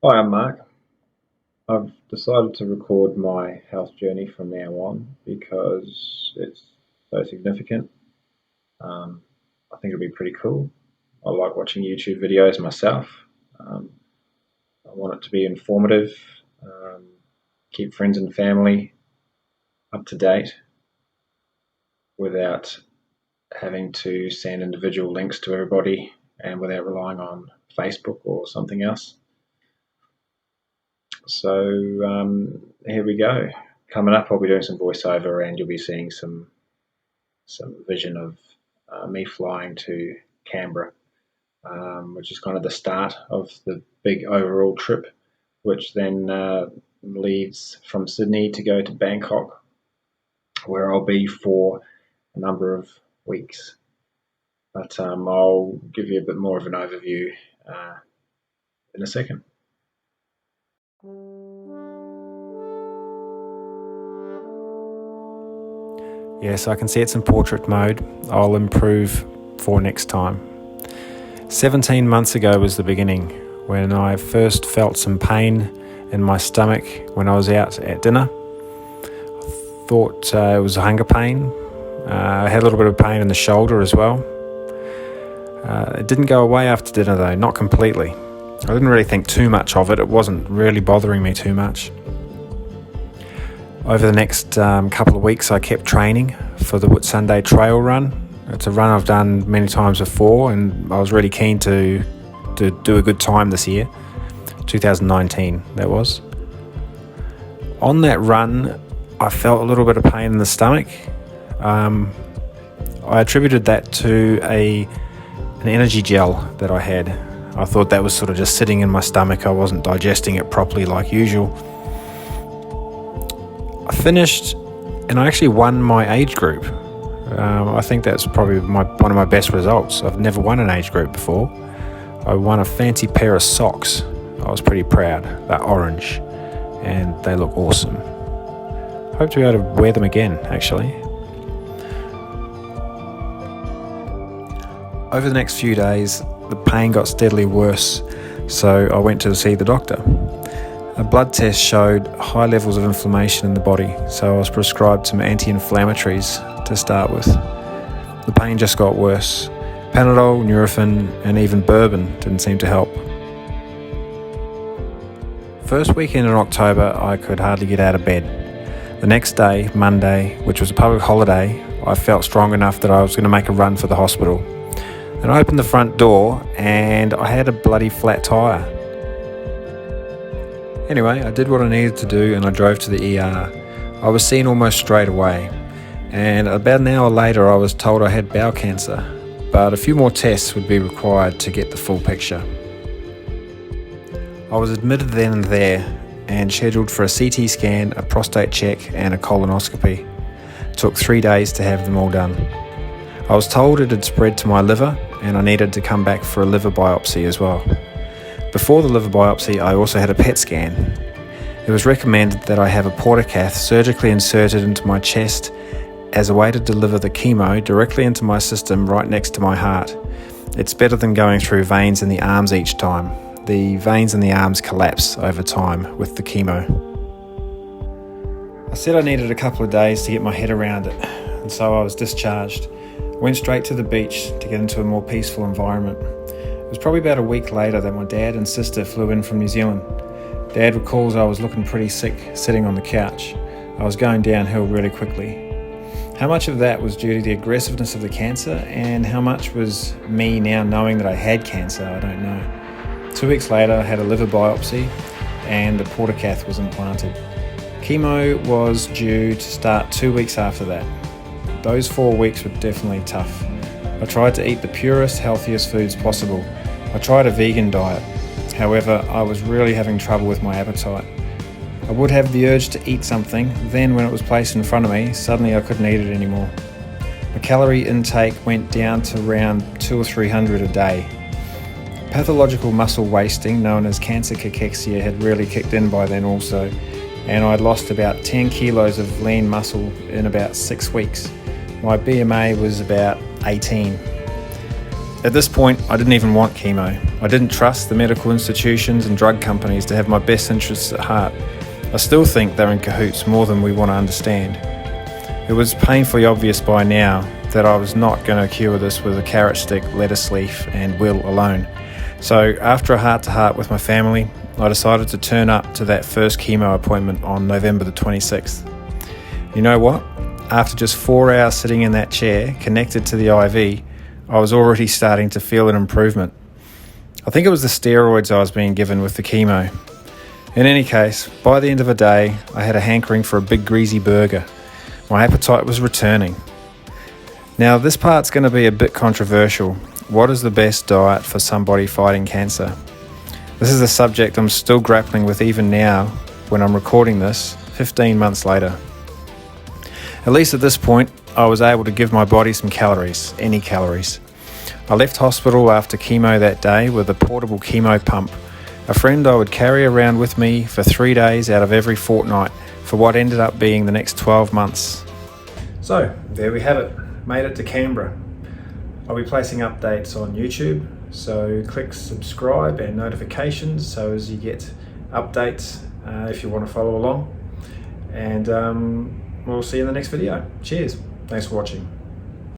Hi, I'm Mark. I've decided to record my health journey from now on because it's so significant. I think it'll be pretty cool. I like watching YouTube videos myself. Um, I want it to be informative, um, keep friends and family up to date without having to send individual links to everybody and without relying on Facebook or something else. So here we go. Coming up, I'll be doing some voiceover, and you'll be seeing some vision of me flying to Canberra, which is kind of the start of the big overall trip, which then leaves from Sydney to go to Bangkok, where I'll be for a number of weeks. But I'll give you a bit more of an overview in a second. Yes, I can see it's in portrait mode. I'll improve for next time. 17 months ago was the beginning, when I first felt some pain in my stomach when I was out at dinner. I thought it was a hunger pain. I had a little bit of pain in the shoulder as well. It didn't go away after dinner though, not completely. I didn't really think too much of it. It wasn't really bothering me too much. Over the next couple of weeks, I kept training for the Whitsunday Trail Run. It's a run I've done many times before, and I was really keen to do a good time this year. 2019, that was. On that run, I felt a little bit of pain in the stomach. I attributed that to an energy gel that I had. I thought that was sort of just sitting in my stomach. I wasn't digesting it properly like usual. I finished and I actually won my age group. I think that's probably one of my best results. I've never won an age group before. I won a fancy pair of socks. I was pretty proud. They're orange and they look awesome. Hope to be able to wear them again, actually. Over the next few days, the pain got steadily worse, so I went to see the doctor. A blood test showed high levels of inflammation in the body, so I was prescribed some anti-inflammatories to start with. The pain just got worse. Panadol, Nurofen, and even bourbon didn't seem to help. First weekend in October, I could hardly get out of bed. The next day, Monday, which was a public holiday, I felt strong enough that I was going to make a run for the hospital. Then I opened the front door and I had a bloody flat tyre. Anyway, I did what I needed to do and I drove to the ER. I was seen almost straight away, and about an hour later I was told I had bowel cancer, but a few more tests would be required to get the full picture. I was admitted then and there and scheduled for a CT scan, a prostate check and a colonoscopy. It took 3 days to have them all done. I was told it had spread to my liver and I needed to come back for a liver biopsy as well. Before the liver biopsy, I also had a PET scan. It was recommended that I have a portacath surgically inserted into my chest as a way to deliver the chemo directly into my system right next to my heart. It's better than going through veins in the arms each time. The veins in the arms collapse over time with the chemo. I said I needed a couple of days to get my head around it, and so I was discharged. I went straight to the beach to get into a more peaceful environment. It was probably about a week later that my dad and sister flew in from New Zealand. Dad recalls I was looking pretty sick sitting on the couch. I was going downhill really quickly. How much of that was due to the aggressiveness of the cancer and how much was me now knowing that I had cancer, I don't know. 2 weeks later I had a liver biopsy and the portacath was implanted. Chemo was due to start 2 weeks after that. Those 4 weeks were definitely tough. I tried to eat the purest, healthiest foods possible. I tried a vegan diet. However, I was really having trouble with my appetite. I would have the urge to eat something, then when it was placed in front of me, suddenly I couldn't eat it anymore. My calorie intake went down to around 200 or 300 a day. Pathological muscle wasting, known as cancer cachexia, had really kicked in by then also, and I'd lost about 10 kilos of lean muscle in about 6 weeks. My BMA was about 18. At this point, I didn't even want chemo. I didn't trust the medical institutions and drug companies to have my best interests at heart. I still think they're in cahoots more than we want to understand. It was painfully obvious by now that I was not going to cure this with a carrot stick, lettuce leaf and will alone. So after a heart-to-heart with my family, I decided to turn up to that first chemo appointment on November the 26th. You know what? After just 4 hours sitting in that chair, connected to the IV, I was already starting to feel an improvement. I think it was the steroids I was being given with the chemo. In any case, by the end of the day, I had a hankering for a big greasy burger. My appetite was returning. Now, this part's going to be a bit controversial. What is the best diet for somebody fighting cancer? This is a subject I'm still grappling with even now when I'm recording this, 15 months later. At least at this point, I was able to give my body some calories, any calories. I left hospital after chemo that day with a portable chemo pump, a friend I would carry around with me for 3 days out of every fortnight for what ended up being the next 12 months. So, there we have it, made it to Canberra. I'll be placing updates on YouTube, so click subscribe and notifications so as you get updates if you want to follow along. And we'll see you in the next video. Cheers. Thanks for watching.